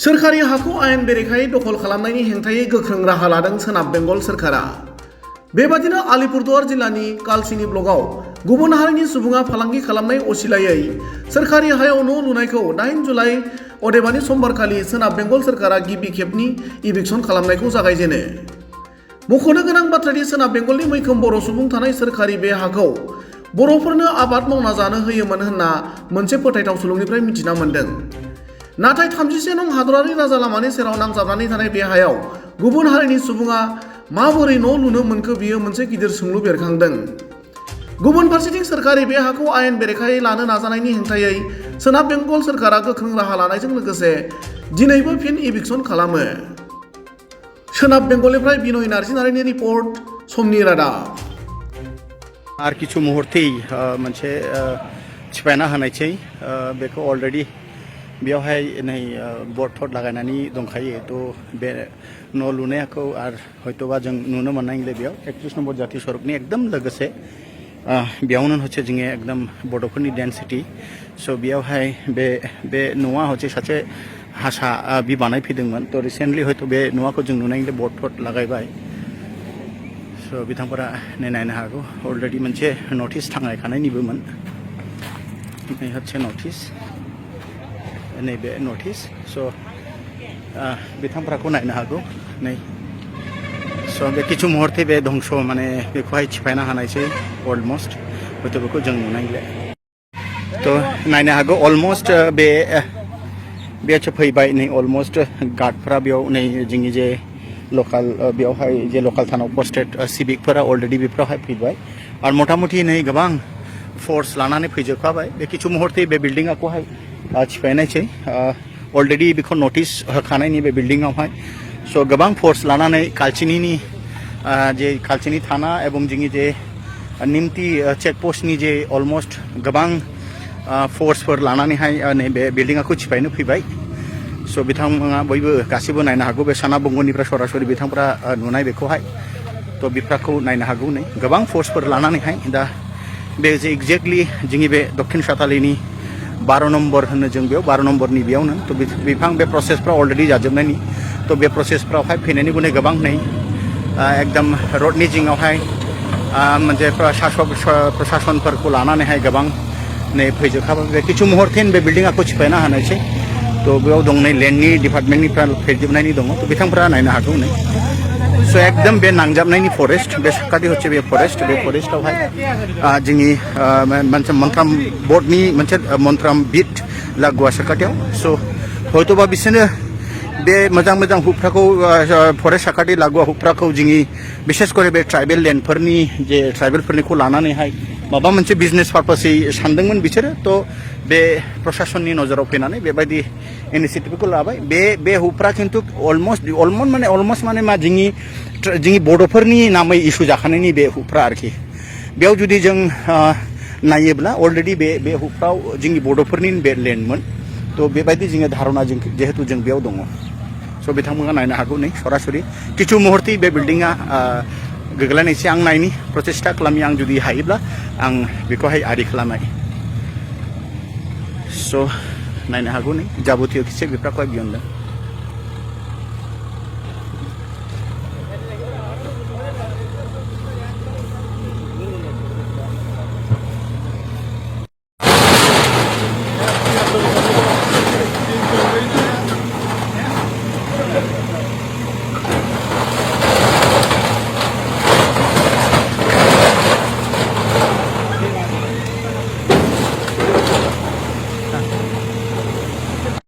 सोरखारि हाखौ आयेन बेरेखायै दखल खालामनायनि हेंथायै गोख्रों राहा लादों सोनाब बेंगल सोरखारा। बेबादिनो आलिपुरदुवार जिल्लानि कालसिनी ब्लकआव गुबुन हारिनि सुबुङा फालांगि खालामनाय असिलायै सोरखारि हायाव न' लुनायखौ 8 जुलाइ अदेबानि समबारखालि सोनाब बेंगल सोरखारा गिबि खेबनि इभिक्सन खालामनायखौ जागायजेनो। मख'नो गोनां बाथ्रादि सोनाब बेंगलनि मैखोम बर' सुबुं थानाय सोरखारि बे हाखौ बर'फोरनो आबाद मावना जानो होयोमोन होनना मोनसे फोथायथाव सुलुंनिफ्राय मिथिना मोन्दों। नाथाय 31 नं हादरारि राजा लामानि सेराव नांजाबनानै थानाय बे हायाव गुबुन हारिनि सुबुङा माबोरै न' लुनो मोनखो बियो मोनसे गिदिर सोंलु बेरखांदों। गुबुन फारसेथिं सोरखारि बे हाखौ आयेन बेरेखायै लानो नाजानायनि हेंथायै सोनाब बेंगल सोरखारा गोख्रों राहा लानायजों लोगोसे दिनैबो फिन इभिक्सन खालामो। सोनाब बेंगलनिफ्राय बिनय नार्जिनारिनि रिपर्ट, समनि रादाब। आर किछु मुहूर्ते मोनसे सिफायना होनायसै बेखौ अलरेडि बेयावहाय नै बर्ड थर्ड लागायनानै दंखायो। तो बे न' लुनायखौ आर हयतोबा जों नुनो मोननाय बेयाव 31 नम्बर जाति सरकनि एकदम लोगोसे बेयावनो हচ্ছে जोङो एकदम बड'फोरनि डेन्सिटि। स' बेयावहाय बे न'आ हচ্ছে सासे हारसा बि बानायफैदोंमोन। तो रिसेन्टलि हयतो बे न'खौ जों नुनाय बर्ड थर्ड लागायबाय। स' बिथांफोरा नायनो हागौ अलरेडि मोनसे नटिस थांनायखानायनिबोमोन। नै हচ্ছে नटिस, नैबे नटिस। स' बिथांफोरखौ नायनो हागौ नै। स' बे किछु मुहूर्ते बे धंस माने बेखौहाय सिफायना होनायसै अलमस्ट। हयथ' बेखौ जों नुनायले। तो नायनो हागौ अलमस्ट बे फैबाय नै अलमस्ट गार्डफोरा बेयाव नै जोंनि जे लकाल बेयावहाय जे लकाल थानाव पस्टेड सिभिकफोरा अलरेडि बेफोरावहाय फैबाय आरो मथा मथि नै गोबां फोर्स लानानै फैजोबखाबाय। बे किछु मुहूर्ते बे बिल्डिंखौहाय सिफायनायसै अलरेडि बेखौ नटिस होखानायनि बे बिल्डिंआवहाय। स' गोबां फोर्स लानानै कालचिनीनि जे कालचिनी थाना एबं जोंनि जे निमति चेकपोस्टनि जे अलमस्ट गोबां फोर्सफोर लानानैहाय नैबे बिल्डिंखौ सिफायनो फैबाय। स' बिथांमोना बयबो गासिबो नायनो हागौ बे सोनाब बंगनिफ्राय सरासरि बिथांफोरा नुनाय बेखौहाय। तो बेफोरखौ नायनो हागौ नै गोबां फोर्सफोर लानानैहाय दा बे जे एक्जेक्टलि जोंनि बे दक्षिण सातालीनि 12 नम्बर होनो जों बेयाव 12 नम्बरनि बेयावनो। तो बिफां बे प्रसेसफ्रा अलरेडि जाजोबनायनि। तो बे प्रसेसफ्रावहाय फैनायनि गुनै गोबां नै एकदम रडनि जिङावहाय मोनसे प्रशासनफोरखौ लानानैहाय गोबां नै फैजोबखाबाय। बे किछु मुहूर्ते बे बिल्डिंखौ सिफायना होनायसै। तो बेयाव दं नै लेन्डनि डिपार्टमेन्टनिफ्राय फैजोबनायनि दङ। तो बिथांफोरा नायनो हागौ नै। स' एकदम बे नांजाबनायनि फरेस्ट बे साखाथि हচ্ছে बे फरेस्टआवहाय जोंनि मोनसे मन्थ्राम बर्डनि मोनसे मन्थ्राम बिट लागुवा साखाथियाव। स' हयतोबा बिसोरनो बे मोजां हुफ्राखौ फरेस्ट साखाथि लागुवा हुफ्राखौ जोंनि बिसेस करे बे ट्राइबेल लेन्डफोरनि जे ट्राइबेलफोरनिखौ लानानैहाय माबा मोनसे बिजनेस पार्पसै सानदोंमोन बिसोरो। तो बे प्रशासननि नजराव फैनानै बेबायदि इनिसियेटिभखौ लाबाय। बे हुफ्रा खिन्थु अलमस्ट माने मा जोंनि बड'फोरनि नामै इसु जाखानायनि बे हुफ्रा आरोखि। बेयाव जुदि जों नायोब्ला अलरेडि बे हुफ्राव जोंनि बड'फोरनि बे लेन्डमोन। तो बेबायदि जोङो धारना जिहेतु जों बेयाव दङ। स' बिथांमोना नायनो हागौ नै सरासरि किछु मुहूर्ते बे बिल्डिंआ गोग्लैनायसै। आं नायनि प्रचेष्टा खालामि आं जुदि हायोब्ला आं बेखौहाय आरि खालामनाय। स' नायनो हागौ नै जाबुतिय किसु बेफोरखौहाय बियन्दों।